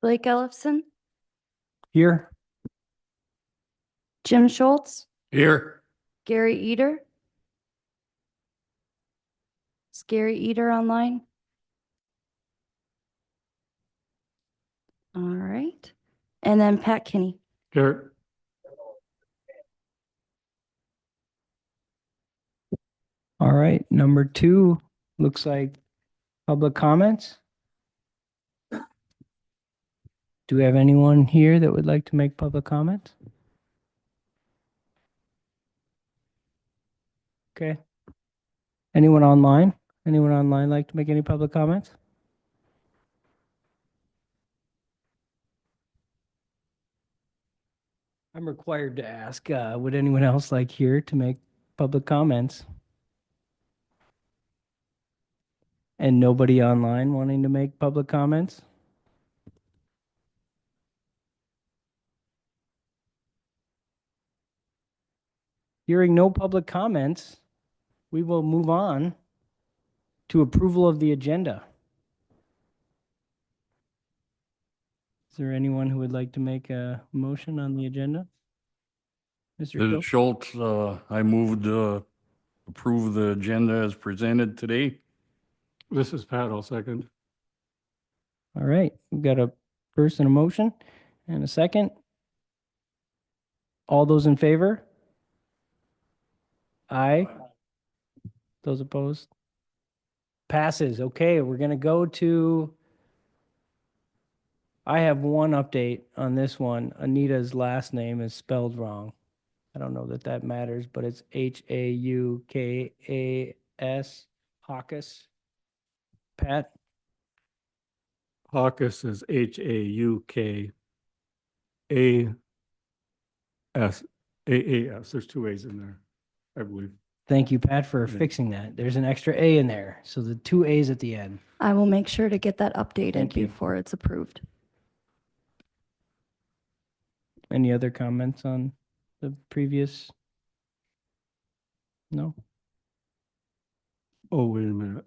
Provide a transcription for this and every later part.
Blake Ellefson, Here. Jim Schultz, Here. Gary Eater. Is Gary Eater online? All right. And then Pat Kinney. Here. All right, number 2 looks like public comments. Do we have anyone here that would like to make public comments? Okay. Anyone online? Anyone online like to make any public comments? I'm required to ask, would anyone else like here to make public comments? And nobody online wanting to make public comments? Hearing no public comments, we will move on to approval of the agenda. Is there anyone who would like to make a motion on the agenda? Mr. Schultz? Schultz, I moved approve the agenda as presented today. This is Pat, I'll second. All right, we've got a first and a motion and a second. All those in favor? Aye. Those opposed? Passes. Okay, we're gonna go to, I have one update on this one. Anita's last name is spelled wrong. I don't know that that matters, but it's Haukas, Haukas. Pat? Haukus is Haukasaas. There's 2 A's in there, I believe. Thank you, Pat, for Yeah. fixing that. There's an extra A in there, so the 2 A's at the end. I will make sure to get that updated Thank you. before it's approved. Any other comments on the previous? No? Oh, wait a minute.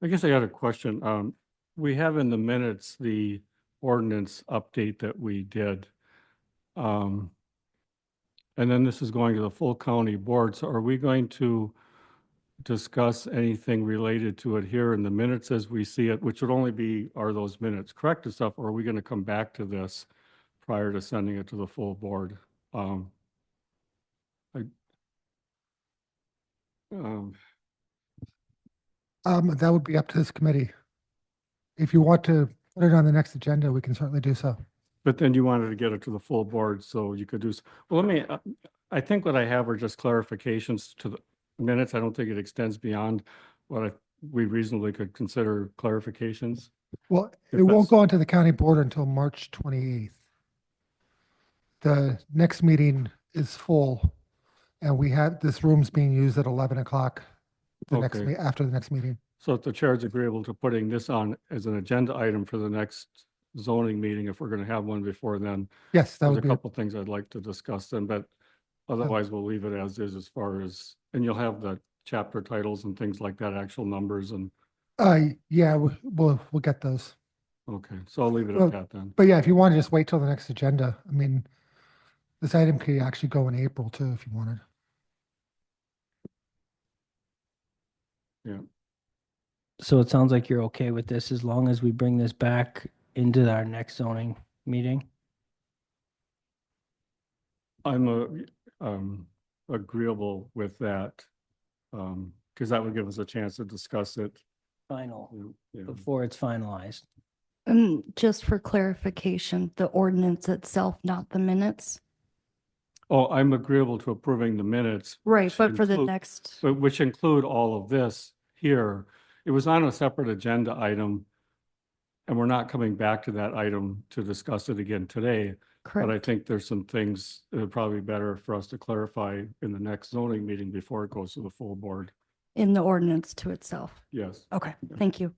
I guess I got a question. We have in the minutes the ordinance update that we did. And then this is going to the full county board. So are we going to discuss anything related to it here in the minutes as we see it, which would only be, are those minutes correct and stuff, or are we going to come back to this prior to sending it to the full board? Um, That would be up to this committee. If you want to put it on the next agenda, we can certainly do so. But then you wanted to get it to the full board, so you could do, well, let me, I think what I have are just clarifications to the minutes. I don't think it extends beyond what we reasonably could consider clarifications. Well, If it won't that's- go onto the county board until March 28th. The next meeting is full, and we have, this room's being used at 11 o'clock Okay. after the next meeting. So if the chair is agreeable to putting this on as an agenda item for the next zoning meeting, if we're going to have one before then, Yes, that there's a would be, couple things I'd like to discuss then, but otherwise we'll leave it as is as far as, and you'll have the chapter titles and things like that, actual numbers and, yeah, we'll get those. okay, so I'll leave it Well, at that then. But yeah, if you want to just wait till the next agenda, I mean, this item could actually go in April too, if you wanted. So it sounds like you're okay with this as long as we bring this back into our next zoning meeting? I'm agreeable with that, because that would give us a chance to discuss it. Final, Yeah. before it's finalized. Just for clarification, the ordinance itself, not the minutes. Oh, I'm agreeable to approving the minutes. Right, which but for the include- next, But which include all of this here. It was on a separate agenda item. And we're not coming back to that item to discuss it again today. But I correct, think there's some things that would probably be better for us to clarify in the next zoning meeting before it goes to the full board. in the ordinance to itself. Yes. Okay, thank you.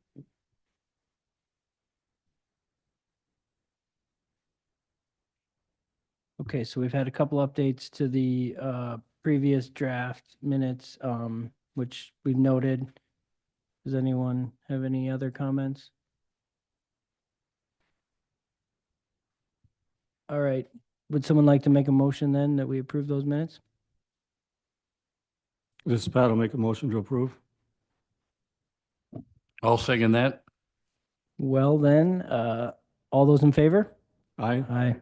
Okay, so we've had a couple updates to the previous draft minutes, which we've noted. Does anyone have any other comments? All right. Would someone like to make a motion then that we approve those minutes? This is Pat will make a motion to approve. I'll second that. Well then, all those in favor? Aye. Aye.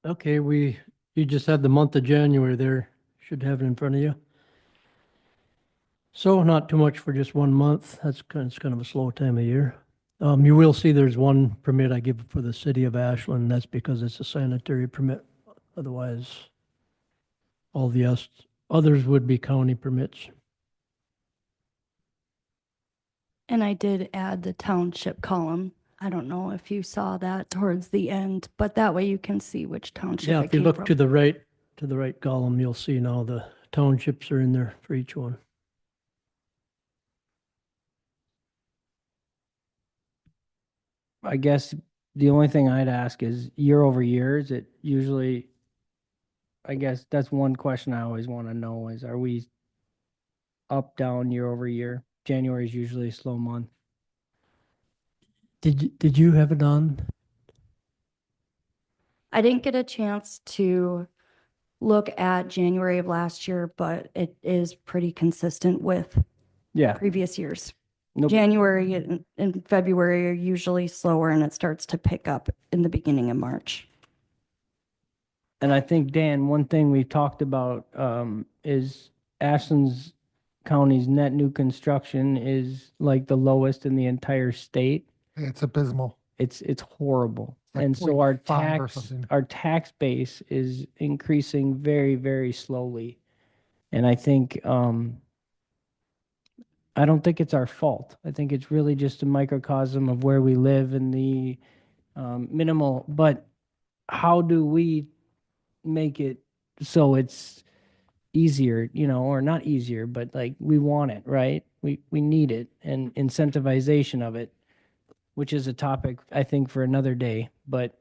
Okay, you just had the month of January there. Should have it in front of you. So not too much for just 1 month. It's kind of a slow time of year. You will see there's one permit I give for the city of Ashland. That's because it's a sanitary permit. Otherwise, all the others would be county permits. And I did add the township column. I don't know if you saw that towards the end, but that way you can see which township Yeah, it if you came look from. to the right column, you'll see now the townships are in there for each one. I guess the only thing I'd ask is year over year, is it usually, I guess that's one question I always want to know is, are we up, down year over year? January is usually a slow month. Did you have it on? I didn't get a chance to look at January of last year, but it is pretty consistent with Yeah. previous years. Nope. January and February are usually slower and it starts to pick up in the beginning of March. And I think, Dan, one thing we've talked about is Ashland's County's net new construction is like the lowest in the entire state. It's abysmal. It's horrible. Like And so our 0.5 or tax something. our tax base is increasing very, very slowly. And I think I don't think it's our fault. I think it's really just a microcosm of where we live and the minimal. But how do we make it so it's easier, or not easier, but like we want it, right? We need it, and incentivization of it, which is a topic I think for another day. But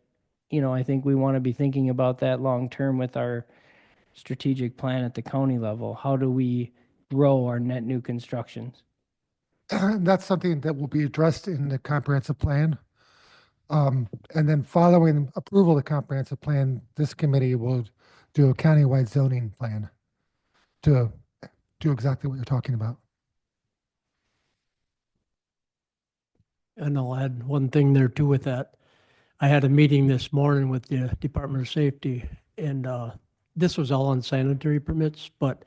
I think we want to be thinking about that long term with our strategic plan at the county level. How do we grow our net new constructions? And that's something that will be addressed in the comprehensive plan. And then following approval of the comprehensive plan, this committee will do a countywide zoning plan to do exactly what you're talking about. And I'll add one thing there too with that. I had a meeting this morning with the Department of Safety, and this was all on sanitary permits, but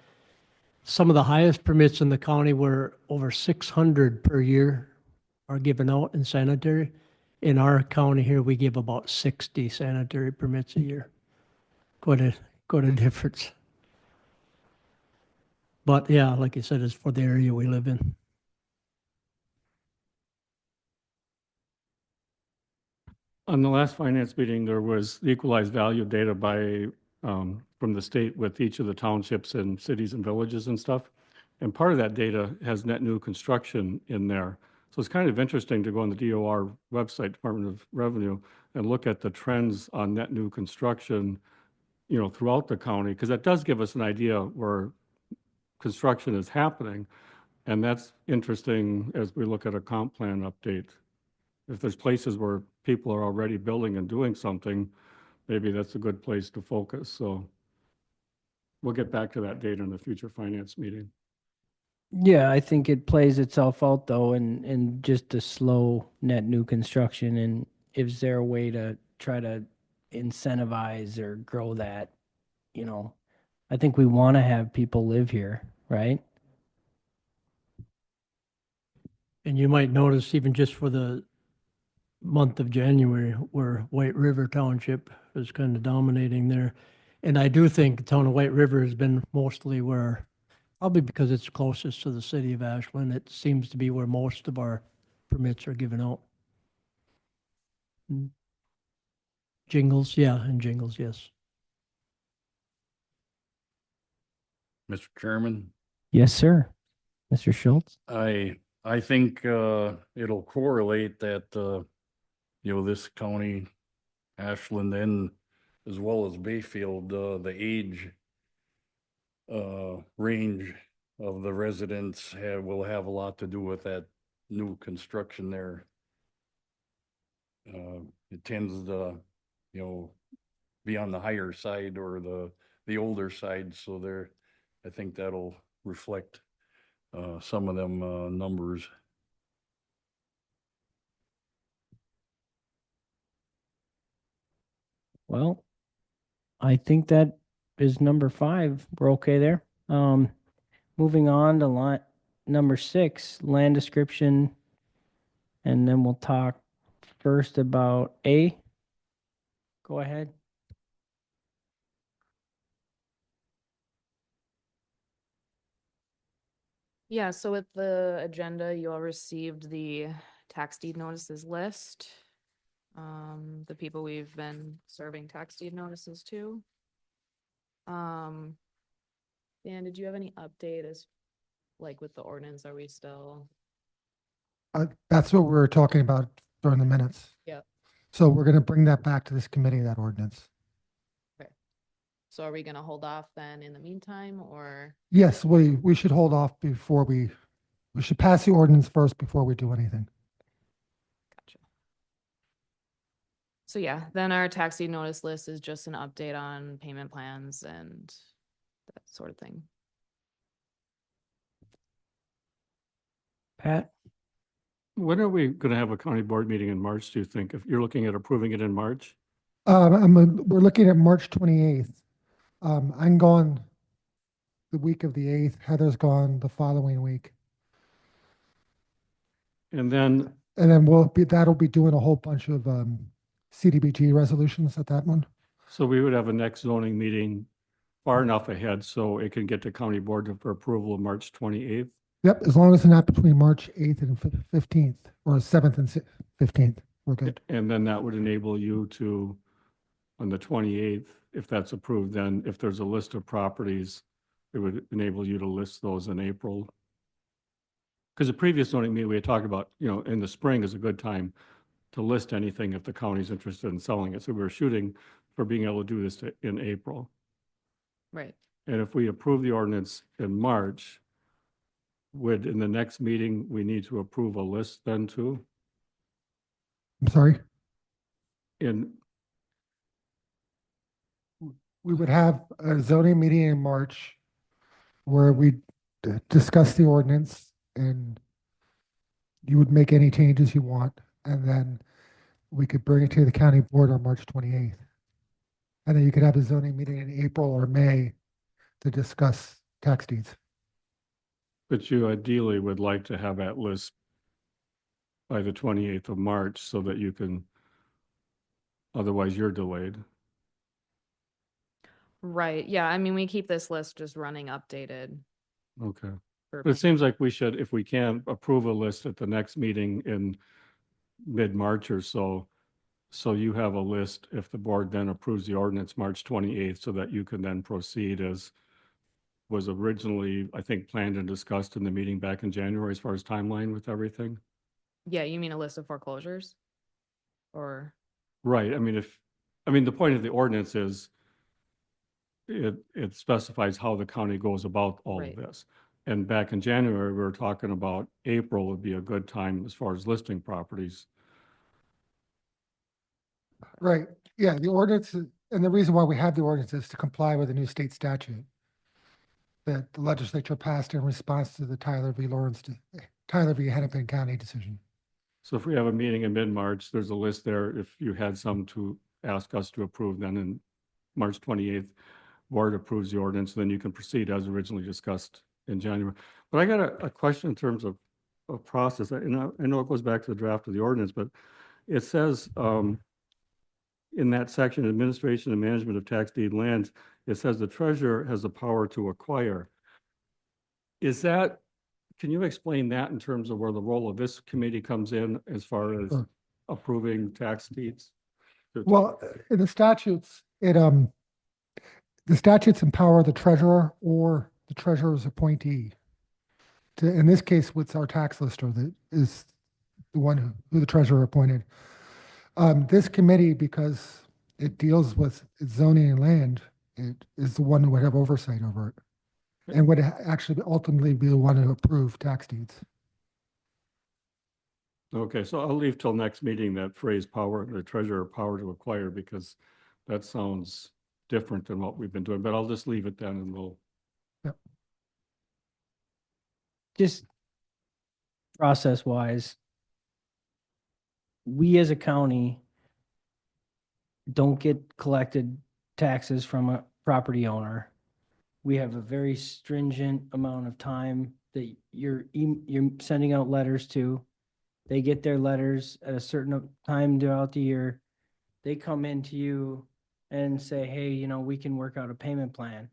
some of the highest permits in the county were over 600 per year are given out in sanitary. In our county here, we give about 60 sanitary permits a year. Quite a difference. But yeah, like I said, it's for the area we live in. On the last finance meeting, there was the equalized value of data from the state with each of the townships and cities and villages and stuff. And part of that data has net new construction in there. So it's kind of interesting to go on the DOR website, Department of Revenue, and look at the trends on net new construction, throughout the county, because that does give us an idea where construction is happening. And that's interesting as we look at a comp plan update. If there's places where people are already building and doing something, maybe that's a good place to focus. So we'll get back to that data in the future finance meeting. Yeah, I think it plays itself out though in just a slow net new construction. And is there a way to try to incentivize or grow that? I think we want to have people live here, right? And you might notice even just for the month of January, where White River Township is kind of dominating there. And I do think the town of White River has been mostly where, probably because it's closest to the city of Ashland, it seems to be where most of our permits are given out. Jingles, yeah, and Jingles, yes. Mr. Chairman, Yes, sir. Mr. Schultz? I think, it'll correlate that, this county, Ashland and as well as Bayfield, the age, range of the residents will have a lot to do with that new construction there. It tends to, be on the higher side or the older side, so there, I think that'll reflect, some of them, numbers. Well, I think that is number 5. We're okay there. Moving on to number 6, land description. And then we'll talk first about A. Go ahead. Yeah, so with the agenda, you all received the tax deed notices list. The people we've been serving tax deed notices to. Dan, did you have any update as, like with the ordinance, are we still? That's what we were talking about during the minutes. Yep. So we're going to bring that back to this committee, that ordinance. So are we gonna hold off then in the meantime, or? Yes, we should hold off before we should pass the ordinance first before we do anything. Gotcha. So yeah, then our tax deed notice list is just an update on payment plans and that sort of thing. Pat? When are we going to have a county board meeting in March, do you think? If you're looking at approving it in March? We're looking at March 28th. I'm gone the week of the 8th. Heather's gone the following week. And then, And then that'll be doing a whole bunch of CDBG resolutions at that one. so we would have a next zoning meeting far enough ahead so it can get to county board for approval of March 28th. Yep, as long as it's not between March 8th and 15th, or 7th and 15th, we're good. And then that would enable you to, on the 28th, if that's approved, then if there's a list of properties, it would enable you to list those in April. Because the previous zoning meeting, we had talked about, in the spring is a good time to list anything if the county's interested in selling it. So we were shooting for being able to do this in April. Right. And if we approve the ordinance in March, would, in the next meeting, we need to approve a list then too? I'm sorry. In, We would have a zoning meeting in March where we discuss the ordinance and you would make any changes you want. And then we could bring it to the county board on March 28th. And then you could have a zoning meeting in April or May to discuss tax deeds. but you ideally would like to have that list by the 28th of March so that you can, otherwise you're delayed. Right, yeah, I mean, we keep this list just running updated Okay. for. But it seems like we should, if we can, approve a list at the next meeting in mid-March or so. So you have a list if the board then approves the ordinance March 28th so that you can then proceed as was originally, I think, planned and discussed in the meeting back in January as far as timeline with everything. Yeah, you mean a list of foreclosures? Or, Right. I mean, the point of the ordinance is it specifies how the county goes about all of Right. this. And back in January, we were talking about April would be a good time as far as listing properties. Right. Yeah, the ordinance, and the reason why we have the ordinance is to comply with the new state statute that the legislature passed in response to the Tyler v. Hennepin County decision. So if we have a meeting in mid-March, there's a list there. If you had some to ask us to approve, then in March 28th, board approves the ordinance, then you can proceed as originally discussed in January. But I got a question in terms of process. I know it goes back to the draft of the ordinance, but it says in that section, administration and management of tax deed lands, it says the treasurer has the power to acquire. Can you explain that in terms of where the role of this committee comes in as far as Sure. approving tax deeds? Well, in the statutes, the statutes empower the treasurer or the treasurer's appointee. In this case, what's our tax lister that is the one who the treasurer appointed. This committee, because it deals with zoning and land, it is the one who would have oversight over it. And would actually ultimately be the one who approve tax deeds. Okay, so I'll leave till next meeting that phrase power, the treasurer power to acquire, because that sounds different than what we've been doing, but I'll just leave it then and we'll, Just process wise, we as a county don't get collected taxes from a property owner. We have a very stringent amount of time that you're sending out letters to. They get their letters at a certain time throughout the year. They come into you and say, hey, you know, we can work out a payment plan.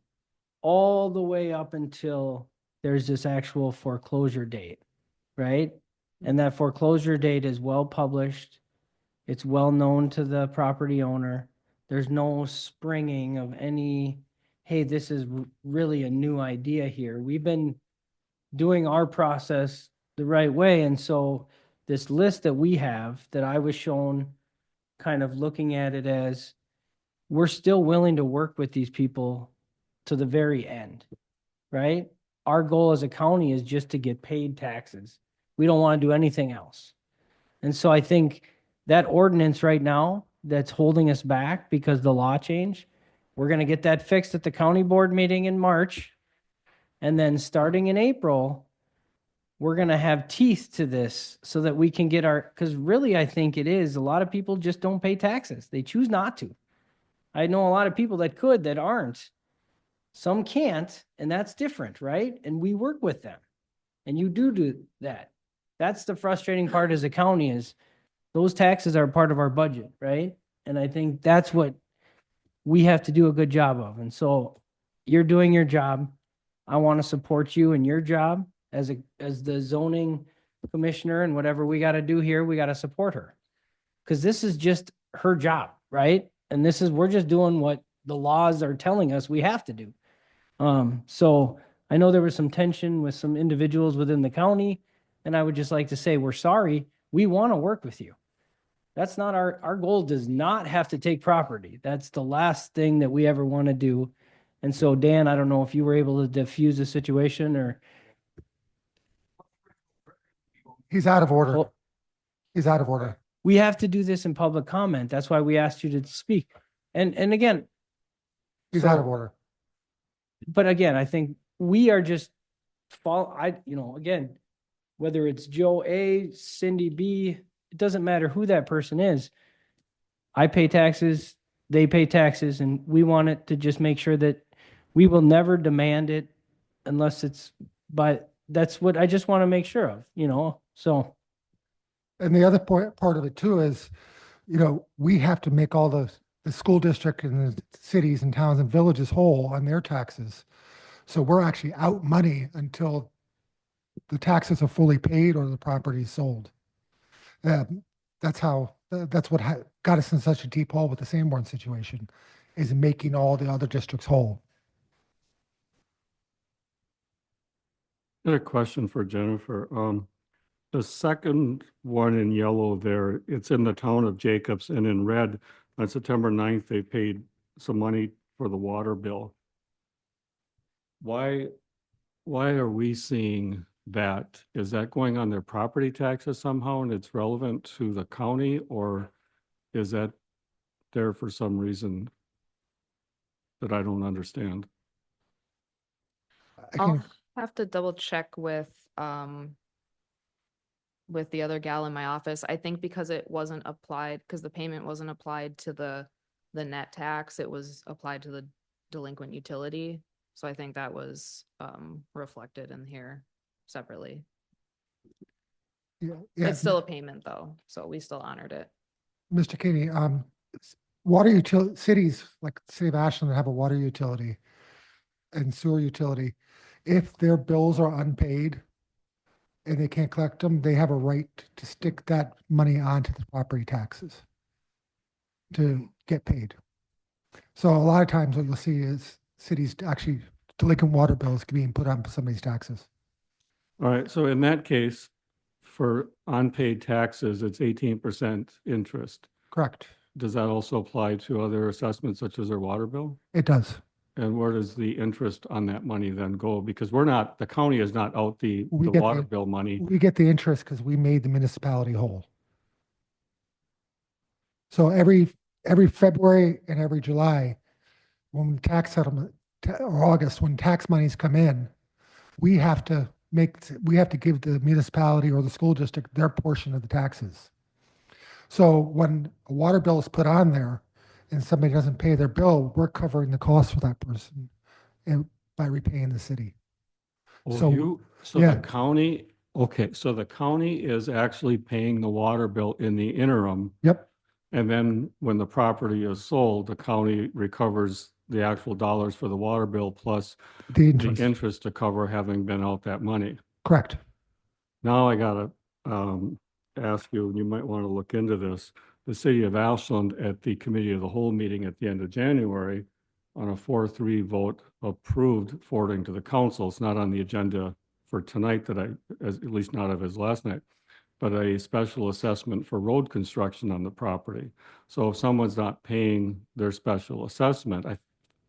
All the way up until there's this actual foreclosure date, right? And that foreclosure date is well published. It's well known to the property owner. There's no springing of any, hey, this is really a new idea here. We've been doing our process the right way. And so this list that we have, that I was shown, kind of looking at it as, we're still willing to work with these people to the very end, right? Our goal as a county is just to get paid taxes. We don't want to do anything else. And so I think that ordinance right now that's holding us back because the law changed, we're going to get that fixed at the county board meeting in March. And then starting in April, we're going to have teeth to this so that we can get our, because really I think it is, a lot of people just don't pay taxes. They choose not to. I know a lot of people that could that aren't. Some can't, and that's different, right? And we work with them. And you do that. That's the frustrating part as a county, is those taxes are part of our budget, right? And I think that's what we have to do a good job of. And so you're doing your job. I want to support you in your job as the zoning commissioner, and whatever we got to do here, we got to support her. Because this is just her job, right? And we're just doing what the laws are telling us we have to do. So I know there was some tension with some individuals within the county, and I would just like to say, we're sorry. We want to work with you. That's not our goal does not have to take property. That's the last thing that we ever want to do. And so Dan, I don't know if you were able to diffuse the situation or. He's out of order. Well, He's out of order. we have to do this in public comment. That's why we asked you to speak. And again, He's out of order. but again, I think we are just again, whether it's Joe A, Cindy B, it doesn't matter who that person is. I pay taxes, they pay taxes, and we want it to just make sure that we will never demand it unless it's, but that's what I just want to make sure of, so. And the other part of it too is, we have to make all the school district and the cities and towns and villages whole on their taxes. So we're actually out money until the taxes are fully paid or the property is sold. That's what got us in such a deep hole with the Sanborn situation, is making all the other districts whole. I had a question for Jennifer. The second one in yellow there, it's in the town of Jacobs, and in red, on September 9th, they paid some money for the water bill. Why are we seeing that? Is that going on their property taxes somehow and it's relevant to the county, or is that there for some reason that I don't understand? I can, I'll have to double check with the other gal in my office. I think because it wasn't applied, because the payment wasn't applied to the net tax, it was applied to the delinquent utility. So I think that was reflected in here separately. yeah, It's still a payment though, so we still honored it. Mr. Keeney, water utility cities like the city of Ashland that have a water utility and sewer utility, if their bills are unpaid and they can't collect them, they have a right to stick that money onto the property taxes. to get paid. So a lot of times what you'll see is cities actually delinquent water bills being put on somebody's taxes. All right, so in that case, for unpaid taxes, it's 18% interest. Correct. Does that also apply to other assessments such as their water bill? It does. And where does the interest on that money then go? Because we're not, the county is not out the We get water the- bill money. We get the interest because we made the municipality whole. So every February and every July, when tax settlement, or August, when tax monies come in, we have to give the municipality or the school district their portion of the taxes. So when a water bill is put on there and somebody doesn't pay their bill, we're covering the cost for that person and by repaying the city. Oh, So, So yeah. the county, okay, so the county is actually paying the water bill in the interim. Yep, And then when the property is sold, the county recovers the actual dollars for the water bill plus the the interest, interest to cover having been out that money. correct. Now I gotta ask you, and you might want to look into this. The city of Ashland at the committee of the whole meeting at the end of January on a 4-3 vote approved forwarding to the council. It's not on the agenda for tonight at least not of his last night, but a special assessment for road construction on the property. So if someone's not paying their special assessment,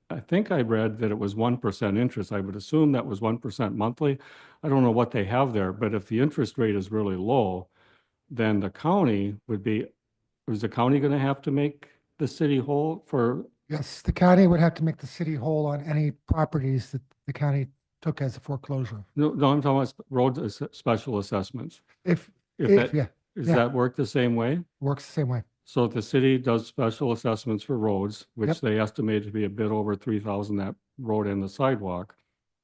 I think I read that it was 1% interest. I would assume that was 1% monthly. I don't know what they have there, but if the interest rate is really low, then the county is the county going to have to make the city whole for, Yes, the county would have to make the city whole on any properties that the county took as a foreclosure. no, I'm talking about special assessments. If, If yeah, does yeah. that work the same way? works the same way. So if the city does special assessments for roads, which Yep. they estimate to be a bit over 3,000, that road and the sidewalk.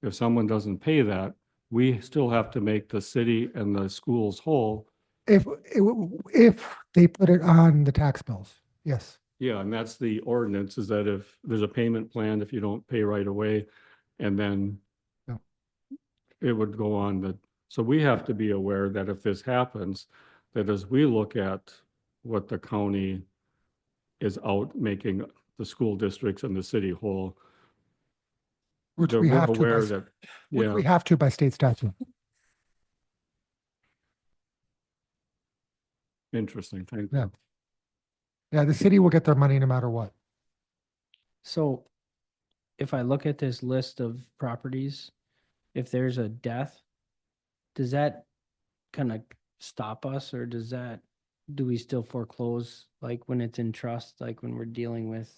If someone doesn't pay that, we still have to make the city and the schools whole. If they put it on the tax bills, yes. Yeah, and that's the ordinance, is that if there's a payment plan, if you don't pay right away, and then Yeah. it would go on so we have to be aware that if this happens, that as we look at what the county is out making the school districts and the city whole, Which that we we're have to, aware by- that, which yeah, we have to by state statute. interesting, thank Yeah. you. Yeah, the city will get their money no matter what. So if I look at this list of properties, if there's a death, does that kind of stop us, or do we still foreclose like when it's in trust, like when we're dealing with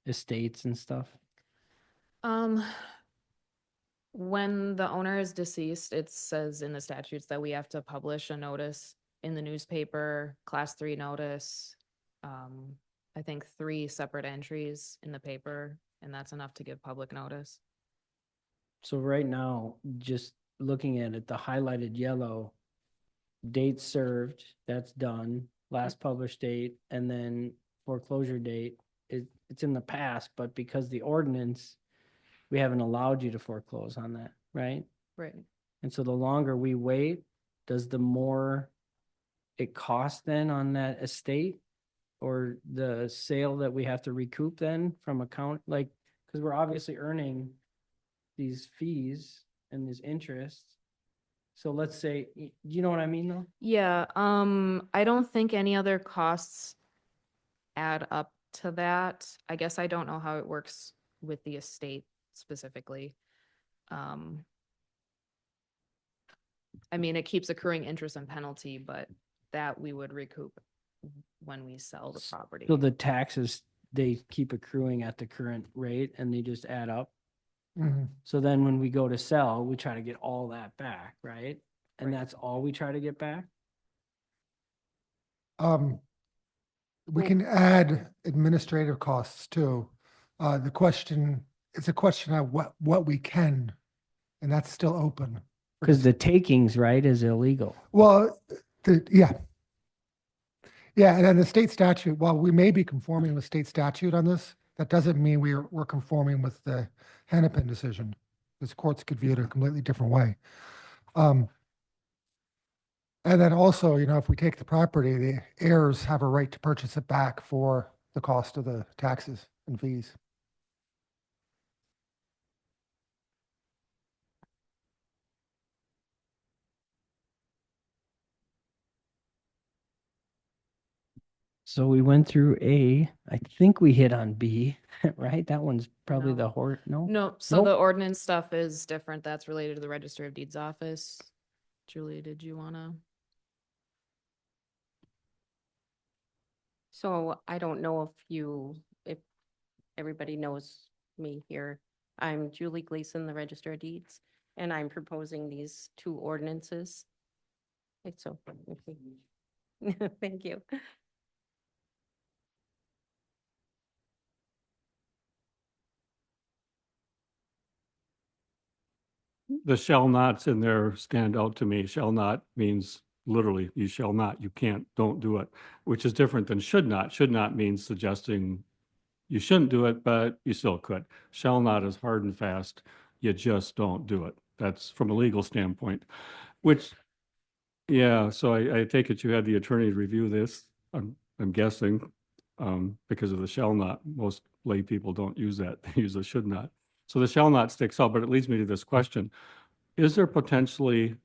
estates and stuff? When the owner is deceased, it says in the statutes that we have to publish a notice in the newspaper, class 3 notice. I think 3 separate entries in the paper, and that's enough to give public notice. So right now, just looking at it, the highlighted yellow, date served, that's done, last published date, and then foreclosure date, it's in the past, but because the ordinance, we haven't allowed you to foreclose on that, right? Right. And so the longer we wait, does the more it cost then on that estate? Or the sale that we have to recoup then from account, like, because we're obviously earning these fees and this interest. So let's say, you know what I mean though? Yeah, I don't think any other costs add up to that. I guess I don't know how it works with the estate specifically. I mean, it keeps accruing interest and penalty, but that we would recoup when we sell the property. So the taxes, they keep accruing at the current rate and they just add up. Mhm. So then when we go to sell, we try to get all that back, right? And Right. that's all we try to get back? We Well- can add administrative costs too. It's a question of what we can, and that's still open. Because the takings, right, is illegal. Well, yeah. Yeah, and then the state statute, while we may be conforming with state statute on this, that doesn't mean we're conforming with the Hennepin decision. This courts could view it a completely different way. And then also, if we take the property, the heirs have a right to purchase it back for the cost of the taxes and fees. So we went through A. I think we hit on B, right? That one's probably No. the horse. No? No, so Nope. the ordinance stuff is different. That's related to the Register of Deeds office. Julie, did you wanna? So I don't know if everybody knows me here. I'm Julie Gleason, the Register of Deeds, and I'm proposing these two ordinances. So, thank you. The shall nots in there stand out to me. Shall not means literally, you shall not, you can't, don't do it, which is different than should not. Should not means suggesting you shouldn't do it, but you still could. Shall not is hard and fast. You just don't do it. That's from a legal standpoint, which, yeah, so I take it you had the attorney review this, I'm guessing, because of the shall not. Most lay people don't use that. They use the should not. So the shall not sticks out, but it leads me to this question. Is there potentially,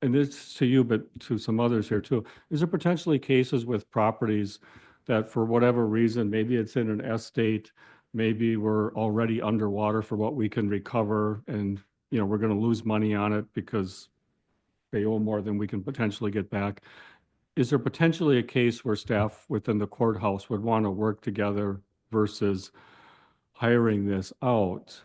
and it's to you, but to some others here too, is there potentially cases with properties that for whatever reason, maybe it's in an estate, maybe we're already underwater for what we can recover and, we're going to lose money on it because they owe more than we can potentially get back. Is there potentially a case where staff within the courthouse would want to work together versus hiring this out?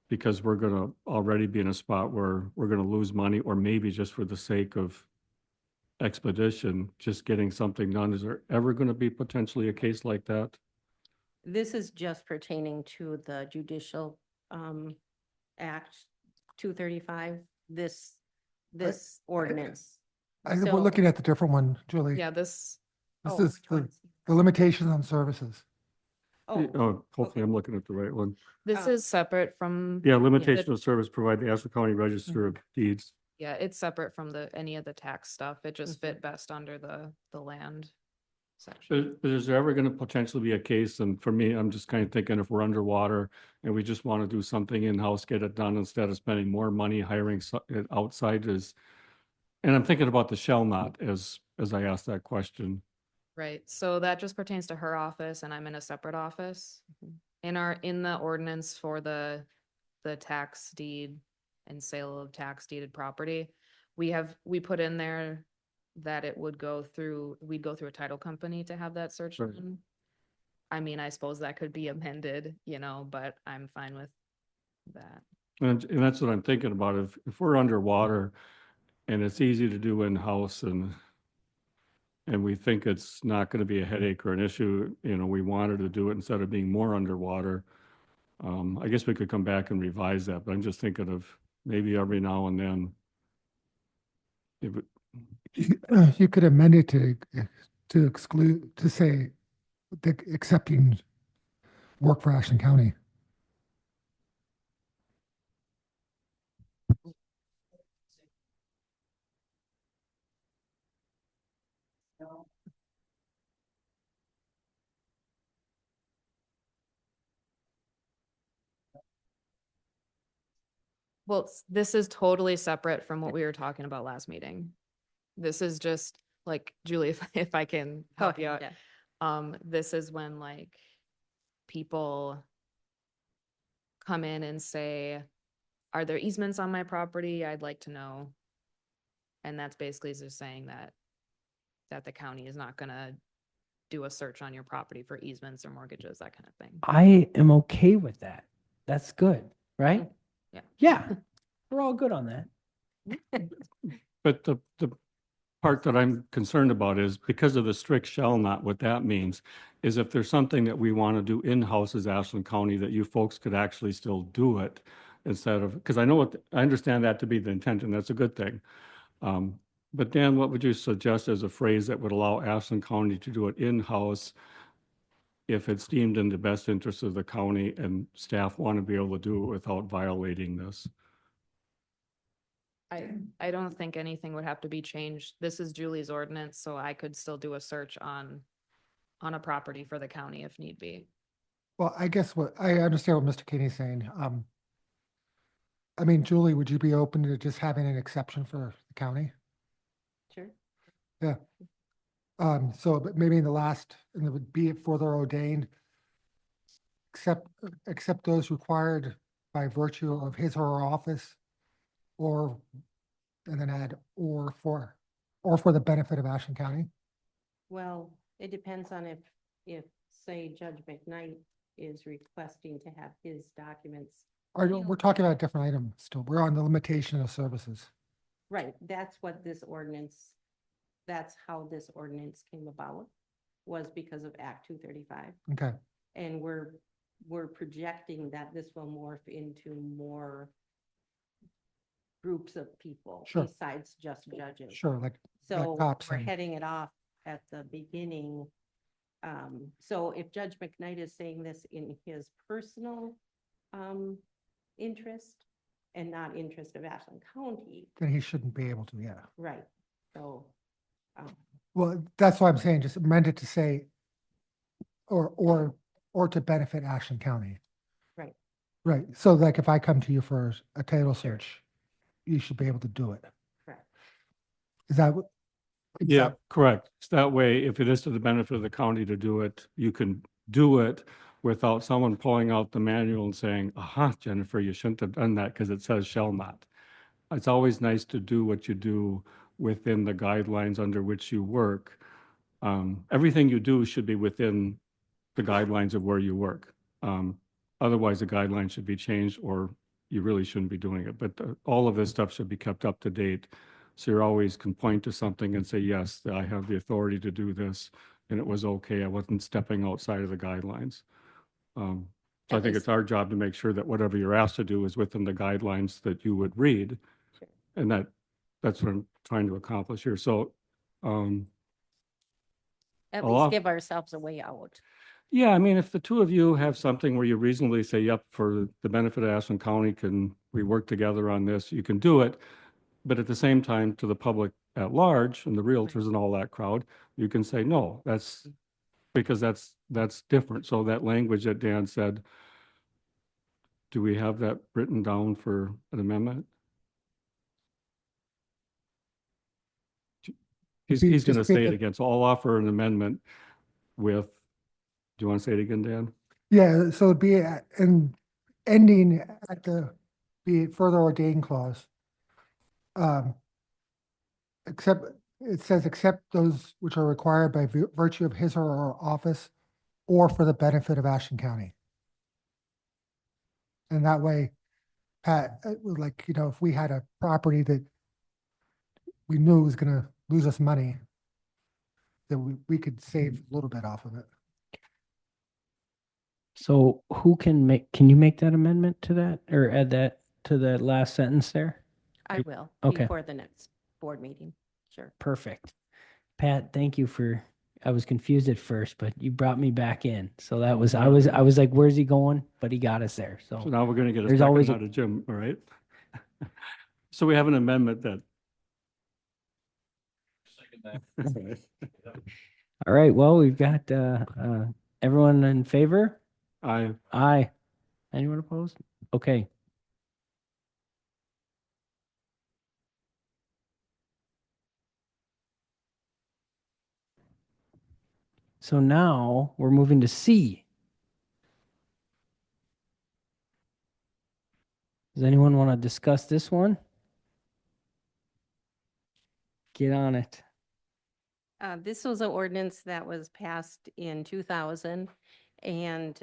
Because we're going to already be in a spot where we're going to lose money, or maybe just for the sake of expedition, just getting something done. Is there ever going to be potentially a case like that? This is just pertaining to the Judicial Act 235, this ordinance. I think So- we're looking at the different one, Julie. Yeah, this, This Oh, is which ones? the limitations on services. Oh, hopefully I'm looking at the right one. this Oh. is separate from. Yeah, limitation of service provided the Ashland County Register of Deeds. Yeah, it's separate from any of the tax stuff. It just fit best under the land section. Is there ever going to potentially be a case, and for me, I'm just kind of thinking if we're underwater and we just want to do something in-house, get it done instead of spending more money hiring it outside is, and I'm thinking about the shall not as I ask that question. Right, so that just pertains to her office and I'm in a separate office. In the ordinance for the tax deed and sale of tax deeded property, we put in there that we'd go through a title company to have that search Right. done. I mean, I suppose that could be amended, but I'm fine with that. And that's what I'm thinking about. If we're underwater and it's easy to do in-house and we think it's not going to be a headache or an issue, we wanted to do it instead of being more underwater. I guess we could come back and revise that, but I'm just thinking of maybe every now and then. If it, You could amend it to exclude, to say accepting work for Ashland County. Well, this is totally separate from what we were talking about last meeting. This is just like, Julie, if I can Go help you out. ahead, yeah. This is when like people come in and say, are there easements on my property? I'd like to know. And that's basically just saying that the county is not gonna do a search on your property for easements or mortgages, that kind of thing. I am okay with that. That's good, right? Yeah. Yeah, we're all good on that. but the part that I'm concerned about is because of the strict shall not, what that means is if there's something that we want to do in-house as Ashland County, that you folks could actually still do it instead of, because I understand that to be the intent, and that's a good thing. But Dan, what would you suggest as a phrase that would allow Ashland County to do it in-house if it's deemed in the best interest of the county and staff want to be able to do it without violating this? I don't think anything would have to be changed. This is Julie's ordinance, so I could still do a search on on a property for the county if need be. Well, I guess what, I understand what Mr. Kenny's saying. I mean, Julie, would you be open to just having an exception for the county? Sure. Yeah. So but maybe in the last, and it would be it further ordained, except those required by virtue of his or her office, or, and then add, or for the benefit of Ashland County? Well, it depends on if, say, Judge McKnight is requesting to have his documents. Or we're talking about a different item still. We're on the limitation of services. Right, that's what this ordinance, that's how this ordinance came about, was because of Act 235. Okay, And we're projecting that this will morph into more groups of people Sure. besides just judges. sure, like So cops we're and- heading it off at the beginning. So if Judge McKnight is saying this in his personal interest and not interest of Ashland County, then he shouldn't be able to, yeah. right? So, Well, that's why I'm saying, just amend it to say, or to benefit Ashland County. right, Right, so like if I come to you for a title search, you should be able to do it. correct. Is that what? is Yeah, that- correct. So that way, if it is to the benefit of the county to do it, you can do it without someone pulling out the manual and saying, aha, Jennifer, you shouldn't have done that because it says shall not. It's always nice to do what you do within the guidelines under which you work. Everything you do should be within the guidelines of where you work. Otherwise, the guidelines should be changed or you really shouldn't be doing it. But all of this stuff should be kept up to date. So you always can point to something and say, yes, I have the authority to do this and it was okay. I wasn't stepping outside of the guidelines. So I At think least- it's our job to make sure that whatever you're asked to do is within the guidelines that you would read. Sure. And that's what I'm trying to accomplish here. So, At a least lot- give ourselves a way out. yeah, I mean, if the two of you have something where you reasonably say, yep, for the benefit of Ashland County, can we work together on this? You can do it. But at the same time, to the public at large and the realtors and all that crowd, you can say, no, that's because that's different. So that language that Dan said, do we have that written down for an amendment? He's Just going to say repeat it the- again. So I'll offer an amendment with, do you want to say it again, Dan? Yeah, so it'd be in ending at the, be it further ordained clause. Except, it says, except those which are required by virtue of his or her office or for the benefit of Ashland County. And that way, Pat, like, if we had a property that we knew was gonna lose us money, then we could save a little bit off of it. So who can you make that amendment to that or add that to that last sentence there? I You- will, okay. before the next board meeting. Sure. Perfect. Pat, thank you I was confused at first, but you brought me back in. So that was, I was like, where's he going? But he got us there. So So now we're going to get a There's always second a- out of Jim, all right? So we have an amendment that. all right, well, we've got everyone in favor? I, Aye. Anyone opposed? Okay. So now we're moving to C. Does anyone want to discuss this one? Get on it. This was an ordinance that was passed in 2000. And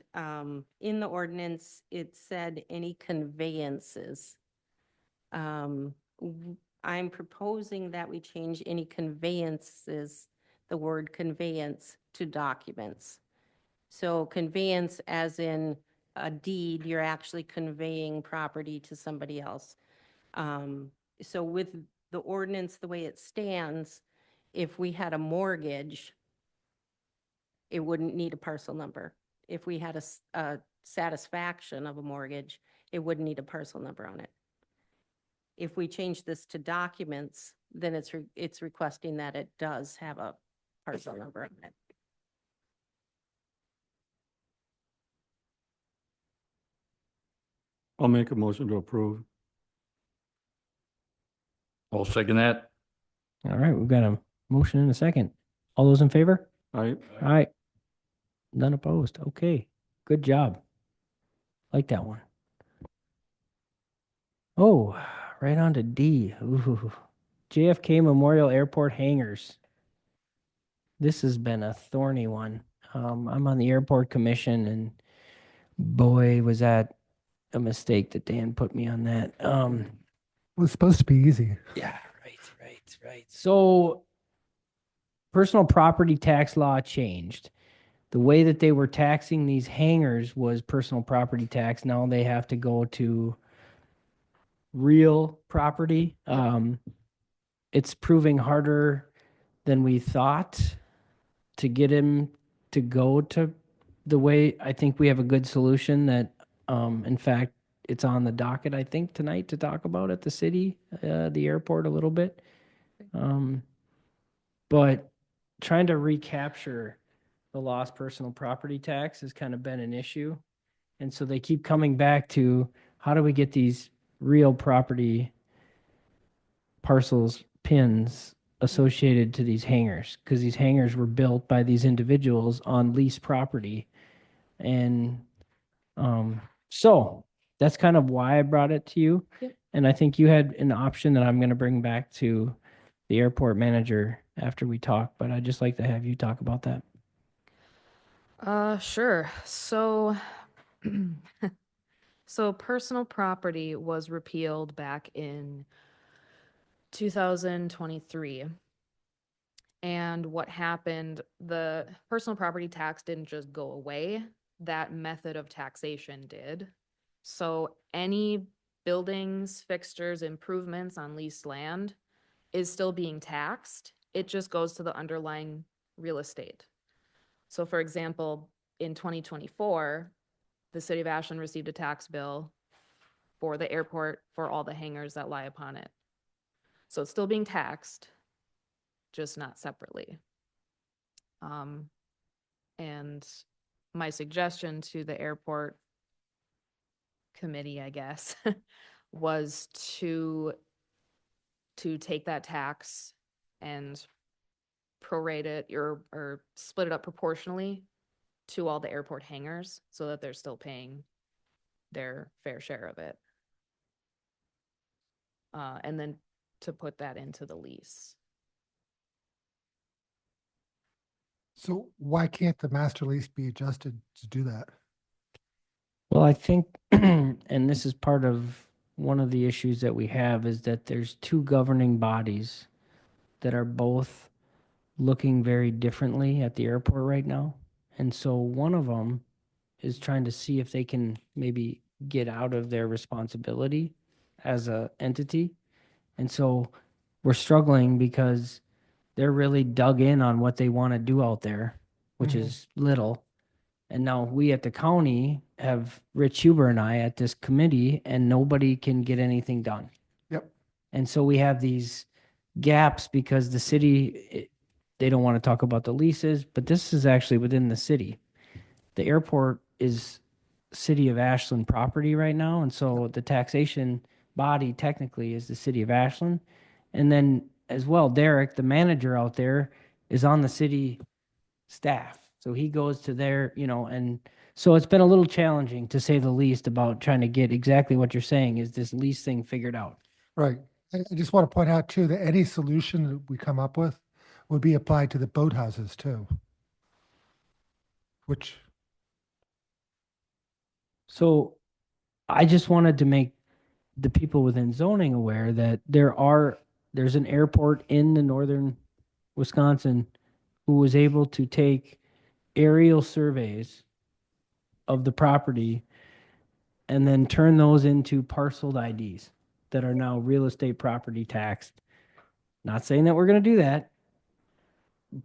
in the ordinance, it said any conveyances. I'm proposing that we change any conveyances, the word conveyance, to documents. So conveyance as in a deed, you're actually conveying property to somebody else. So with the ordinance, the way it stands, if we had a mortgage, it wouldn't need a parcel number. If we had a satisfaction of a mortgage, it wouldn't need a parcel number on it. If we change this to documents, then it's requesting that it does have a parcel number on it. I'll make a motion to approve. I'll second that. All right, we've got a motion and a second. All those in favor? I, Aye. None opposed. Okay, good job. Like that one. Oh, right on to D. Ooh. JFK Memorial Airport hangars. This has been a thorny one. I'm on the airport commission, and boy, was that a mistake that Dan put me on that. It was supposed to be easy. Yeah, right. So, personal property tax law changed. The way that they were taxing these hangars was personal property tax. Now they have to go to real property. It's proving harder than we thought to get him to go to the way. I think we have a good solution that, in fact, it's on the docket, I think, tonight to talk about at the city, the airport a little bit. But trying to recapture the lost personal property tax has kind of been an issue. And so they keep coming back to how do we get these real property parcels, pins associated to these hangars? Because these hangars were built by these individuals on leased property. And so that's kind of why I brought it to you. Yep. And I think you had an option that I'm going to bring back to the airport manager after we talk, but I'd just like to have you talk about that. Sure. So, so personal property was repealed back in 2023. And what happened, the personal property tax didn't just go away. That method of taxation did. So any buildings, fixtures, improvements on leased land is still being taxed. It just goes to the underlying real estate. So for example, in 2024, the city of Ashland received a tax bill for the airport for all the hangars that lie upon it. So it's still being taxed, just not separately. And my suggestion to the airport committee, I guess, was to take that tax and prorate it or split it up proportionally to all the airport hangars so that they're still paying their fair share of it. And then to put that into the lease. So why can't the master lease be adjusted to do that? Well, I think, and this is part of one of the issues that we have, is that there's two governing bodies that are both looking very differently at the airport right now. And so one of them is trying to see if they can maybe get out of their responsibility as a entity. And so we're struggling because they're really dug in on what they want to do out there, which Mhm. is little. And now we at the county have Rich Huber and I at this committee, and nobody can get anything done. Yep. And so we have these gaps because the city, they don't want to talk about the leases, but this is actually within the city. The airport is city of Ashland property right now. And so the taxation body technically is the city of Ashland. And then as well, Derek, the manager out there, is on the city staff. So he goes to their, and so it's been a little challenging to say the least about trying to get exactly what you're saying is this lease thing figured out. Right. I just want to point out too, that any solution that we come up with would be applied to the boathouses too. Which, So I just wanted to make the people within zoning aware that there's an airport in the northern Wisconsin who was able to take aerial surveys of the property and then turn those into parceled IDs that are now real estate property taxed. Not saying that we're going to do that,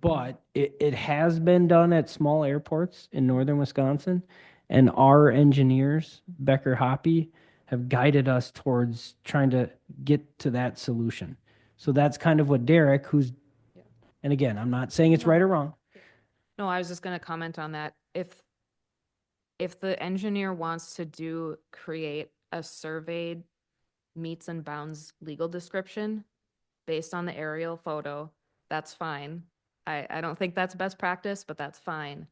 but it has been done at small airports in northern Wisconsin. And our engineers, Becker Hoppy, have guided us towards trying to get to that solution. So that's kind of what Derek, and again, I'm not saying it's No. right or wrong. No, I was just gonna comment on that. If the engineer wants to create a surveyed meets and bounds legal description based on the aerial photo, that's fine. I don't think that's best practice, but that's fine.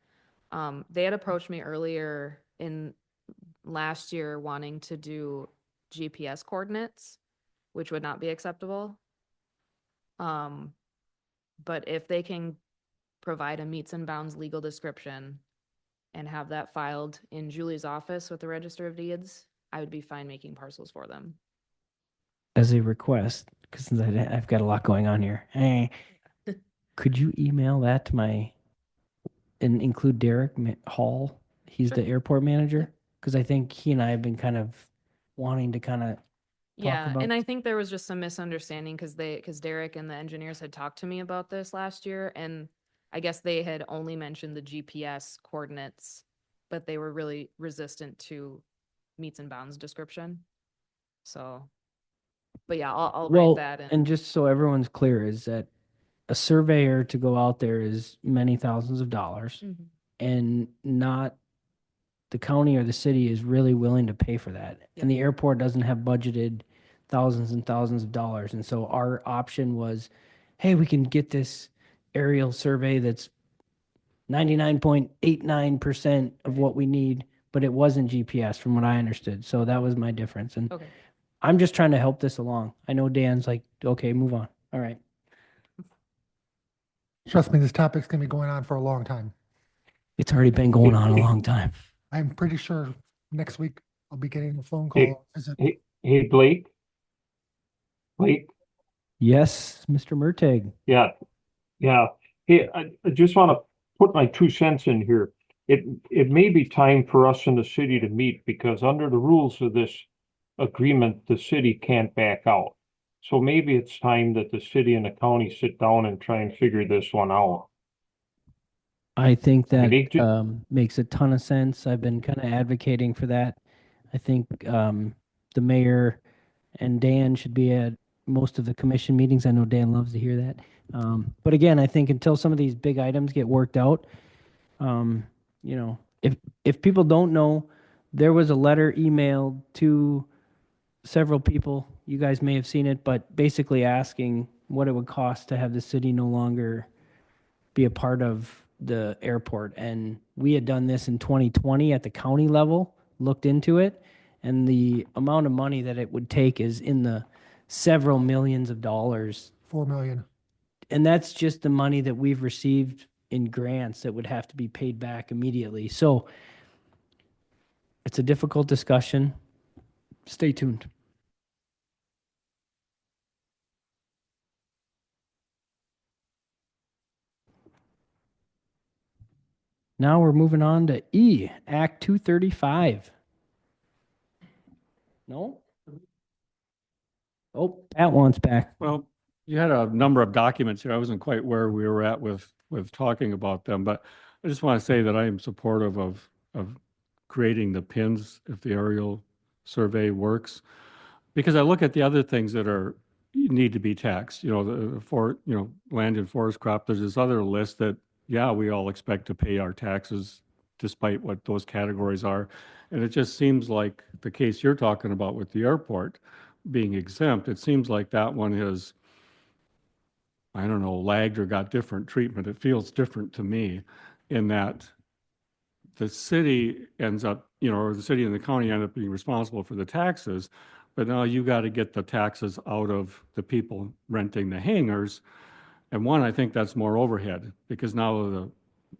They had approached me earlier in last year wanting to do GPS coordinates, which would not be acceptable. But if they can provide a meets and bounds legal description and have that filed in Julie's office with the Register of Deeds, I would be fine making parcels for them. As a request, because I've got a lot going on here. Hey, could you email that to and include Derek Hall? He's the Sure. airport manager. Because I think he and I have been kind of wanting to kind of Yeah, and about- I think there was just some misunderstanding because Derek and the engineers had talked to me about this last year, and I guess they had only mentioned the GPS coordinates, but they were really resistant to meets and bounds description. So, but yeah, I'll well, write that and just so everyone's clear, is that a surveyor to go out there is many thousands of dollars, Mhm. and not the county or the city is really willing to pay for that. Yeah. And the airport doesn't have budgeted thousands and thousands of dollars. And so our option was, hey, we can get this aerial survey that's 99.89% of what we need, but it wasn't GPS from what I understood. So that was my difference. And Okay. I'm just trying to help this along. I know Dan's like, okay, move on. All right. Trust me, this topic's going to be going on for a long time. It's already been going on a long time. I'm pretty sure next week I'll be getting a phone Hey, call. Is it Hey, Blake? Blake? Yes, Mr. Murtag. Yeah, yeah. Hey, I just want to put my 2 cents in here. It may be time for us in the city to meet because under the rules of this agreement, the city can't back out. So maybe it's time that the city and the county sit down and try and figure this one out. I think I that mean, makes a ton of sense. I've been kind of advocating for that. I think the mayor and Dan should be at most of the commission meetings. I know Dan loves to hear that. But again, I think until some of these big items get worked out, you know, if people don't know, there was a letter emailed to several people. You guys may have seen it, but basically asking what it would cost to have the city no longer be a part of the airport. And we had done this in 2020 at the county level, looked into it, and the amount of money that it would take is in the several millions of dollars. 4 million? And that's just the money that we've received in grants that would have to be paid back immediately. So it's a difficult discussion. Stay tuned. Now we're moving on to E, Act 235. No? Oh, Pat wants back. Well, you had a number of documents here. I wasn't quite where we were at with talking about them, but I just want to say that I am supportive of creating the pins if the aerial survey works. Because I look at the other things that need to be taxed, land and forest crop. There's this other list that, yeah, we all expect to pay our taxes despite what those categories are. And it just seems like the case you're talking about with the airport being exempt, it seems like that one has, I don't know, lagged or got different treatment. It feels different to me in that the city ends up, or the city and the county end up being responsible for the taxes, but now you got to get the taxes out of the people renting the hangars. And one, I think that's more overhead because now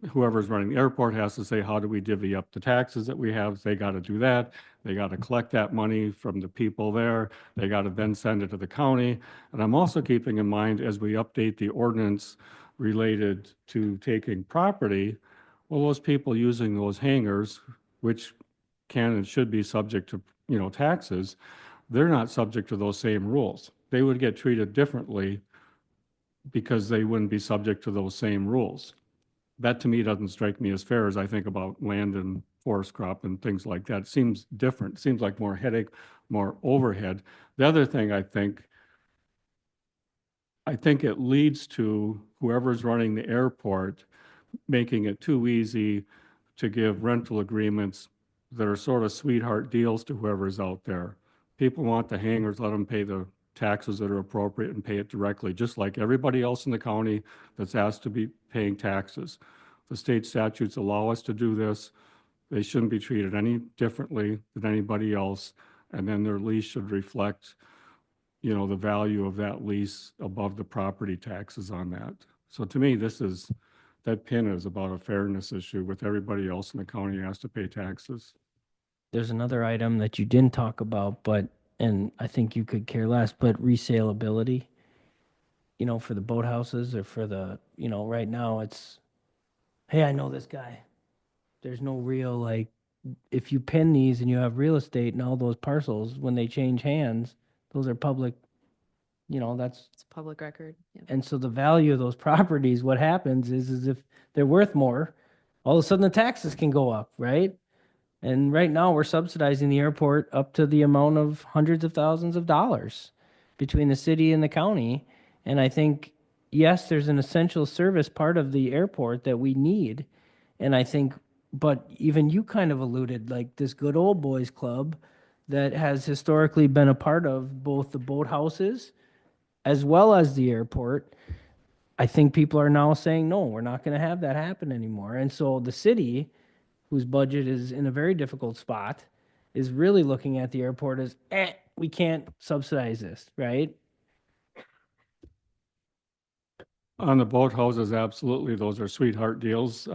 whoever's running the airport has to say, how do we divvy up the taxes that we have? They got to do that. They got to collect that money from the people there. They got to then send it to the county. And I'm also keeping in mind as we update the ordinance related to taking property, well, those people using those hangars, which can and should be subject to, taxes, they're not subject to those same rules. They would get treated differently because they wouldn't be subject to those same rules. That to me doesn't strike me as fair as I think about land and forest crop and things like that. It seems different. It seems like more headache, more overhead. The other thing I think it leads to whoever's running the airport making it too easy to give rental agreements that are sort of sweetheart deals to whoever's out there. People want the hangers, let them pay the taxes that are appropriate and pay it directly, just like everybody else in the county that's asked to be paying taxes. The state statutes allow us to do this. They shouldn't be treated any differently than anybody else. And then their lease should reflect, you know, the value of that lease above the property taxes on that. So to me, that pin is about a fairness issue with everybody else in the county has to pay taxes. There's another item that you didn't talk about, but, and I think you could care less, but resaleability, you know, for the boathouses or for the, you know, right now it's, hey, I know this guy. There's no real, like, if you pin these and you have real estate and all those parcels, when they change hands, those are public, you know, that's, It's a public record. Yeah. and so the value of those properties, what happens is if they're worth more, all of a sudden the taxes can go up, right? And right now we're subsidizing the airport up to the amount of hundreds of thousands of dollars between the city and the county. And I think, yes, there's an essential service part of the airport that we need. And I think, but even you kind of alluded, like this good old boys club that has historically been a part of both the boathouses as well as the airport. I think people are now saying, no, we're not going to have that happen anymore. And so the city, whose budget is in a very difficult spot, is really looking at the airport as, we can't subsidize this, right? On the boathouses, absolutely, those are sweetheart deals.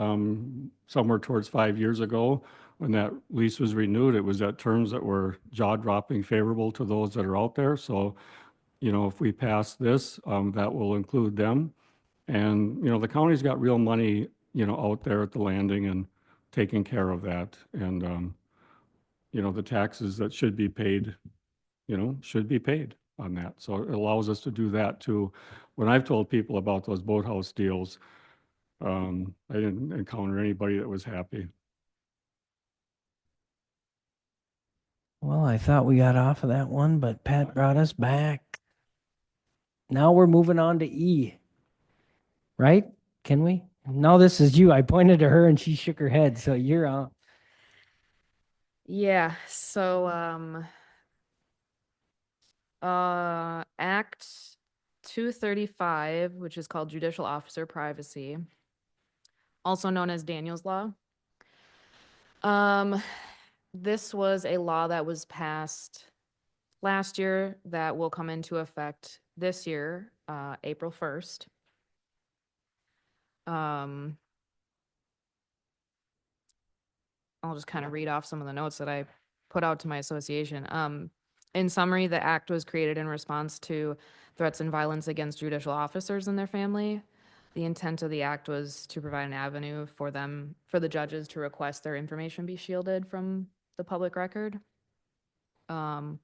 Somewhere towards 5 years ago, when that lease was renewed, it was at terms that were jaw-dropping favorable to those that are out there. So, you know, if we pass this, that will include them. And, you know, the county's got real money, you know, out there at the landing and taking care of that. And, you know, the taxes that should be paid, you know, should be paid on that. So it allows us to do that too. When I've told people about those boathouse deals, I didn't encounter anybody that was happy. Well, I thought we got off of that one, but Pat brought us back. Now we're moving on to E. Right? Can we? No, this is you. I pointed to her and she shook her head, so you're on. Yeah, so Act 235, which is called Judicial Officer Privacy, also known as Daniel's Law. This was a law that was passed last year that will come into effect this year, April 1st. I'll just kind of read off some of the notes that I put out to my association. In summary, the act was created in response to threats and violence against judicial officers and their family. The intent of the act was to provide an avenue for the judges to request their information be shielded from the public record. But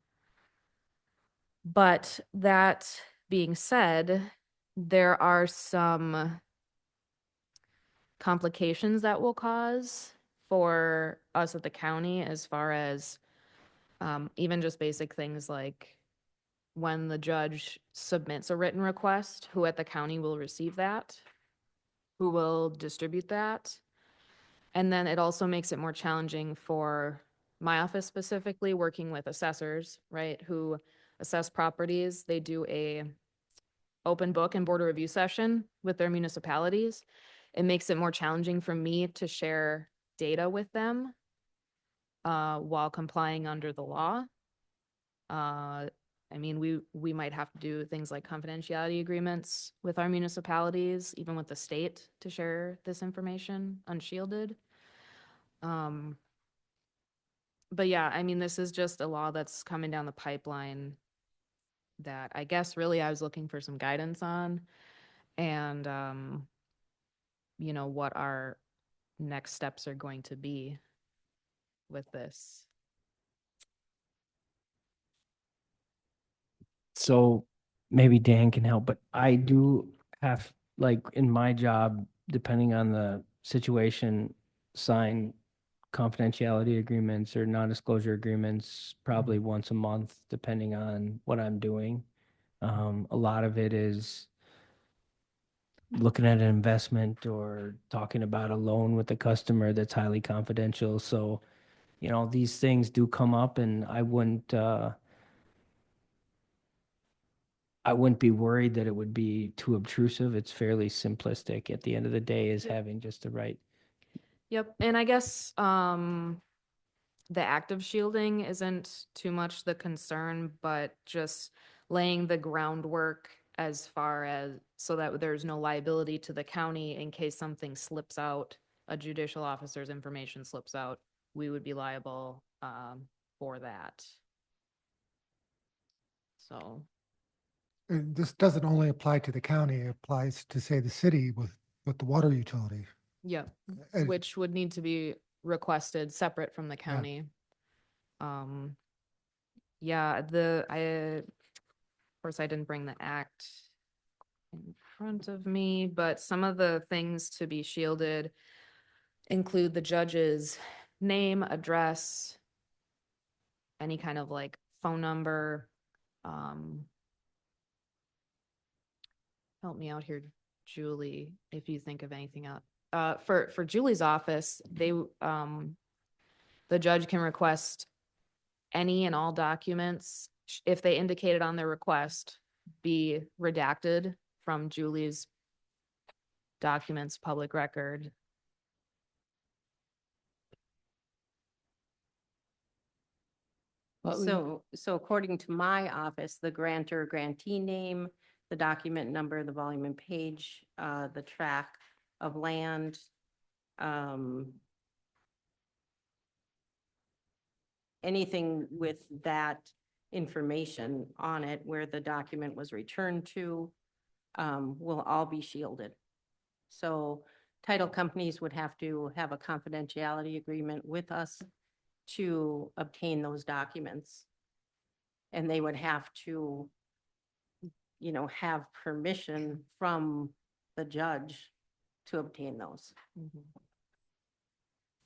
that being said, there are some complications that will cause for us at the county as far as even just basic things like when the judge submits a written request, who at the county will receive that, who will distribute that. And then it also makes it more challenging for my office specifically, working with assessors, right, who assess properties. They do a open book and border review session with their municipalities. It makes it more challenging for me to share data with them while complying under the law. I mean, we might have to do things like confidentiality agreements with our municipalities, even with the state, to share this information unshielded. But yeah, I mean, this is just a law that's coming down the pipeline that I guess really I was looking for some guidance on, and you know, what our next steps are going to be with this. So maybe Dan can help, but I do have, like, in my job, depending on the situation, sign confidentiality agreements or non-disclosure agreements probably once a month, depending on what I'm doing. A lot of it is looking at an investment or talking about a loan with a customer that's highly confidential. So you know, these things do come up, and I wouldn't be worried that it would be too obtrusive. It's fairly simplistic at the end of the day, is having just the right. Yep, and I guess the active shielding isn't too much the concern, but just laying the groundwork as far as so that there's no liability to the county in case something slips out, a judicial officer's information slips out, we would be liable for that. So, And this doesn't only apply to the county, it applies to, say, the city with the water utility. yep, And- which would need to be requested separate from the county. Yeah, of course, I didn't bring the act in front of me, but some of the things to be shielded include the judge's name, address, any kind of like phone number. Help me out here, Julie, if you think of anything else. For Julie's office, the judge can request any and all documents, if they indicated on their request, be redacted from Julie's documents, public record. So according to my office, the grantor, grantee name, the document number, the volume and page, the tract of land, anything with that information on it where the document was returned to, will all be shielded. So title companies would have to have a confidentiality agreement with us to obtain those documents. And they would have to, you know, have permission from the judge to obtain those.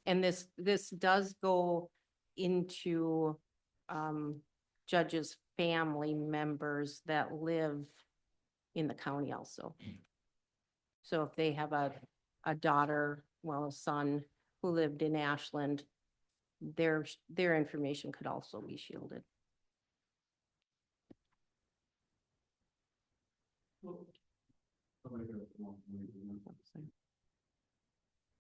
And this does go into judges' family members that live in the county also. So if they have a daughter, well, a son who lived in Ashland, their information could also be shielded.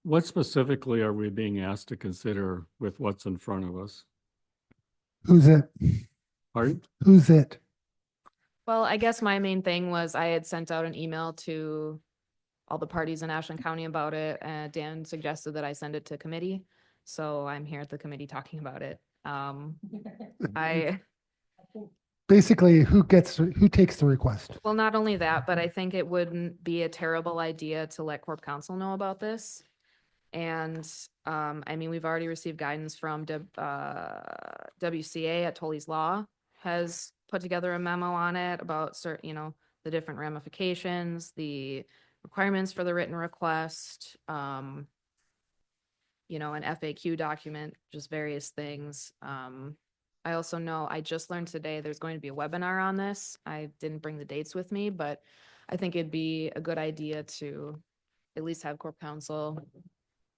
What specifically are we being asked to consider with what's in front of us? Who's it? Pardon? Who's it? Well, I guess my main thing was I had sent out an email to all the parties in Ashland County about it, and Dan suggested that I send it to committee. So I'm here at the committee talking about it. Basically, who takes the request? Well, not only that, but I think it wouldn't be a terrible idea to let Corp Counsel know about this. And, I mean, we've already received guidance from WCA at Tully's Law has put together a memo on it about certain, you know, the different ramifications, the requirements for the written request, you know, an FAQ document, just various things. I also know, I just learned today there's going to be a webinar on this. I didn't bring the dates with me, but I think it'd be a good idea to at least have Corp Counsel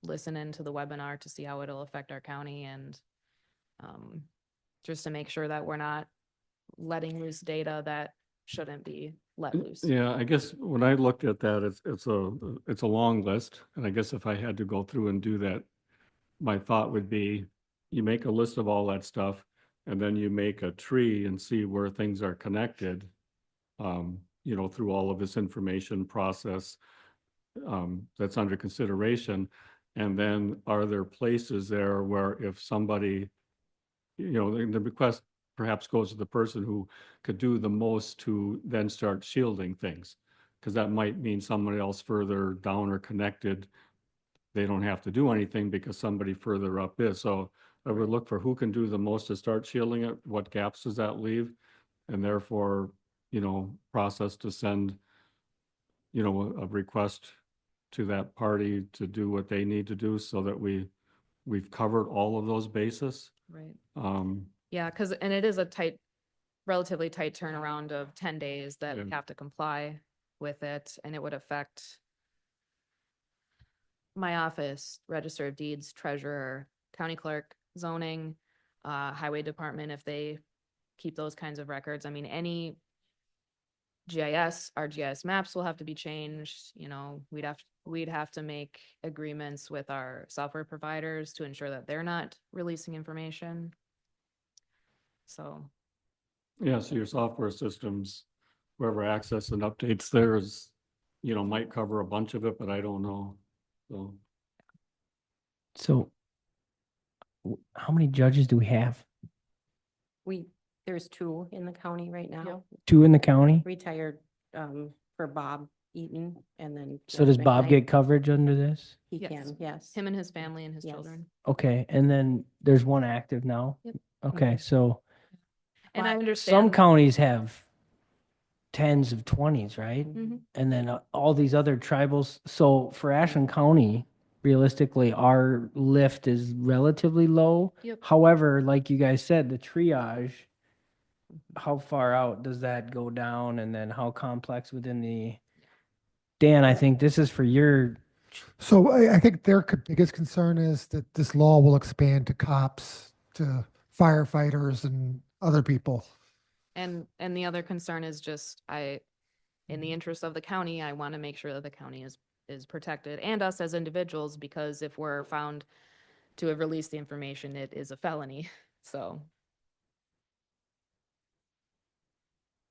listen into the webinar to see how it'll affect our county, and just to make sure that we're not letting loose data that shouldn't be let loose. Yeah, I guess when I looked at that, it's a long list. And I guess if I had to go through and do that, my thought would be, you make a list of all that stuff, and then you make a tree and see where things are connected, you know, through all of this information process that's under consideration. And then are there places there where if somebody, you know, the request perhaps goes to the person who could do the most to then start shielding things? Because that might mean somebody else further down or connected, they don't have to do anything because somebody further up is. So I would look for who can do the most to start shielding it, what gaps does that leave? And therefore, you know, process to send, you know, a request to that party to do what they need to do so that we've covered all of those bases. Right. Um, Yeah, because, and it is a relatively tight turnaround of 10 days that we Yeah. have to comply with it, and it would affect my office, Register of Deeds, Treasurer, County Clerk, zoning, highway department, if they keep those kinds of records. I mean, any GIS, our GIS maps will have to be changed, you know, we'd have to make agreements with our software providers to ensure that they're not releasing information. So, Yeah, so your software systems, whoever access and updates theirs, you know, might cover a bunch of it, but I don't know. So, So how many judges do we have? There's 2 in the county right now, 2 in the county? retired, for Bob Eaton and then. So Judge does Bob McKnight. get coverage under this? He Yes. can, yes. him and his family and his Yes. children. Okay, and then there's 1 active now? Yep. Okay, so And I some understand. counties have tens of 20s, right? Mhm. And then all these other tribals. So for Ashland County, realistically, our lift is relatively low. Yep. However, like you guys said, the triage, how far out does that go down? And then how complex within the, Dan, I think this is for your, So I think their biggest concern is that this law will expand to cops, to firefighters and other people. And the other concern is just, in the interest of the county, I want to make sure that the county is protected and us as individuals, because if we're found to have released the information, it is a felony. So,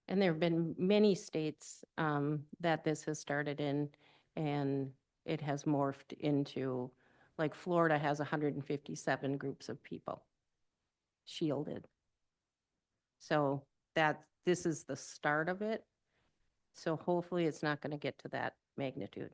And there have been many states that this has started in, and it has morphed into, like Florida has 157 groups of people shielded. So this is the start of it. So hopefully it's not going to get to that magnitude.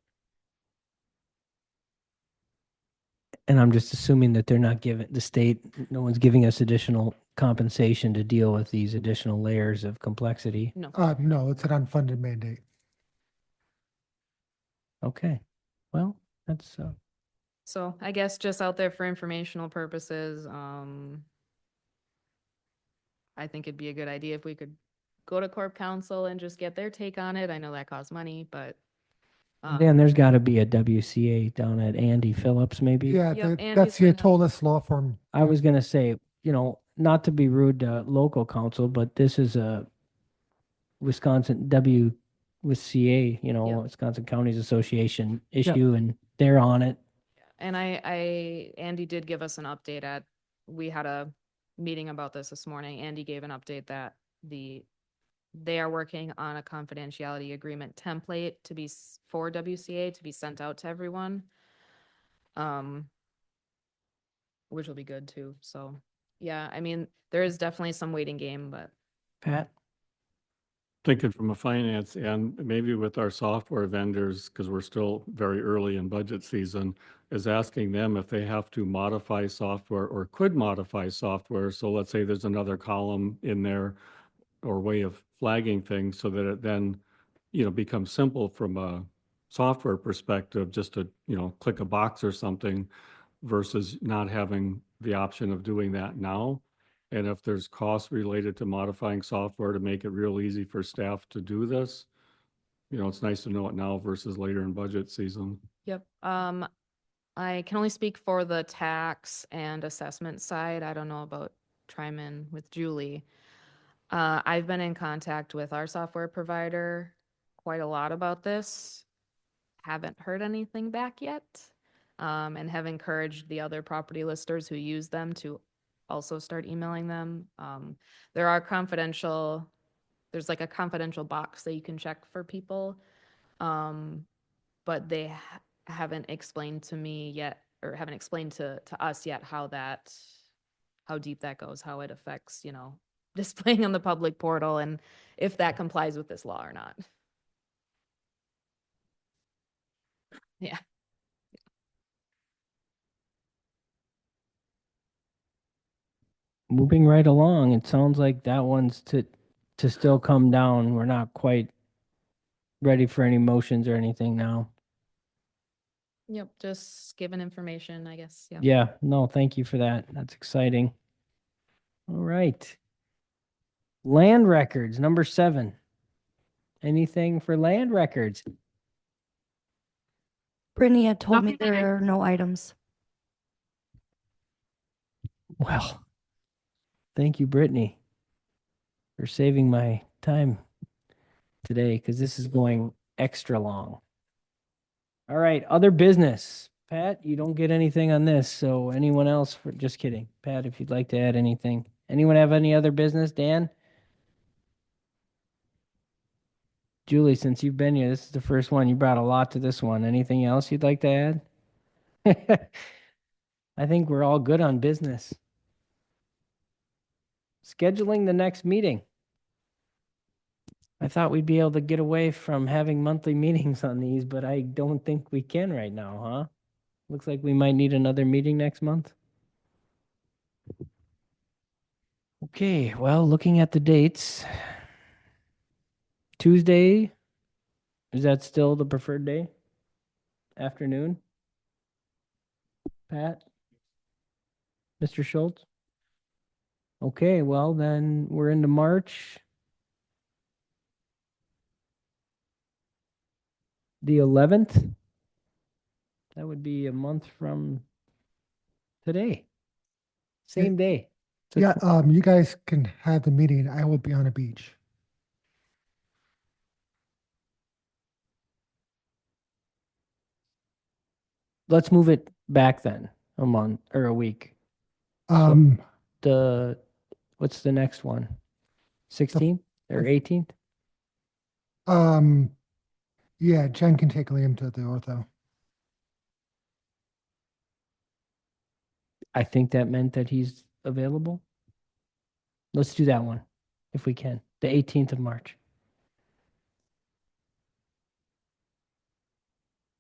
and I'm just assuming that they're not giving, the state, no one's giving us additional compensation to deal with these additional layers of complexity. no. No, it's an unfunded mandate. Okay, well, that's, So I guess just out there for informational purposes, I think it'd be a good idea if we could go to Corp Council and just get their take on it. I know that costs money, but. Dan, there's got to be a WCA down at Andy Phillips, maybe? Yeah, Yep, that's Andy's the been up. Atolis law firm. I was gonna say, you know, not to be rude to local council, but this is a Wisconsin WCA, you know, Yeah. Wisconsin Counties Association issue, and they're on it. And Andy did give us an update we had a meeting about this morning. Andy gave an update that they are working on a confidentiality agreement template to be for WCA to be sent out to everyone. Which will be good too. So, yeah, I mean, there is definitely some waiting game, but Pat? thinking from a finance and maybe with our software vendors, because we're still very early in budget season, is asking them if they have to modify software or could modify software. So let's say there's another column in there or way of flagging things so that it then, you know, becomes simple from a software perspective, just to, you know, click a box or something versus not having the option of doing that now. And if there's costs related to modifying software to make it real easy for staff to do this, you know, it's nice to know it now versus later in budget season. yep. I can only speak for the tax and assessment side. I don't know about Tryman with Julie. I've been in contact with our software provider quite a lot about this. Haven't heard anything back yet. And have encouraged the other property listers who use them to also start emailing them. There's like a confidential box that you can check for people. But they haven't explained to me yet, or haven't explained to us yet how deep that goes, how it affects, you know, displaying on the public portal and if that complies with this law or not. Yeah. Moving right along, it sounds like that one's to still come down. We're not quite ready for any motions or anything now. Yep, just giving information, I guess. Yeah. Yeah, no, thank you for that. That's exciting. All right. Land records, number 7. Anything for land records? Brittany had told me Nothing that I- there are no items. Well, thank you, Brittany, for saving my time today because this is going extra long. All right, other business. Pat, you don't get anything on this, so anyone else, just kidding. Pat, if you'd like to add anything. Anyone have any other business? Dan? Julie, since you've been here, this is the first one. You brought a lot to this one. Anything else you'd like to add? I think we're all good on business. Scheduling the next meeting. I thought we'd be able to get away from having monthly meetings on these, but I don't think we can right now, huh? Looks like we might need another meeting next month. Okay, well, looking at the dates. Tuesday, is that still the preferred day? Afternoon? Pat? Mr. Schultz? Okay, well, then we're into March. The 11th? That would be a month from today. Same day. So Yeah, you guys can have the meeting. I will be on a beach. let's move it back then, a month or a week. Um, What's the next one? 16th or 18th? yeah, Jen can take Liam to the ortho. I think that meant that he's available. Let's do that one, if we can. The 18th of March.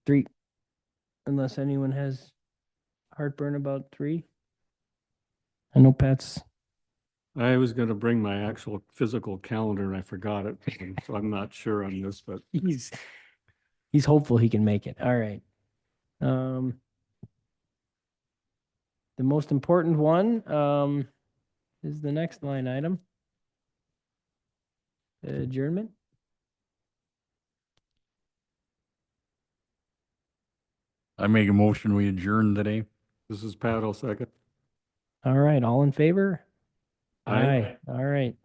3, unless anyone has heartburn about 3. I know Pat's, I was going to bring my actual physical calendar and I forgot it. So I'm not sure on this, but he's hopeful he can make it. All right. The most important one is the next line item. Adjournment. I make a motion, we adjourn today. this is Pat, I'll second. All right, all in favor? Aye. All right.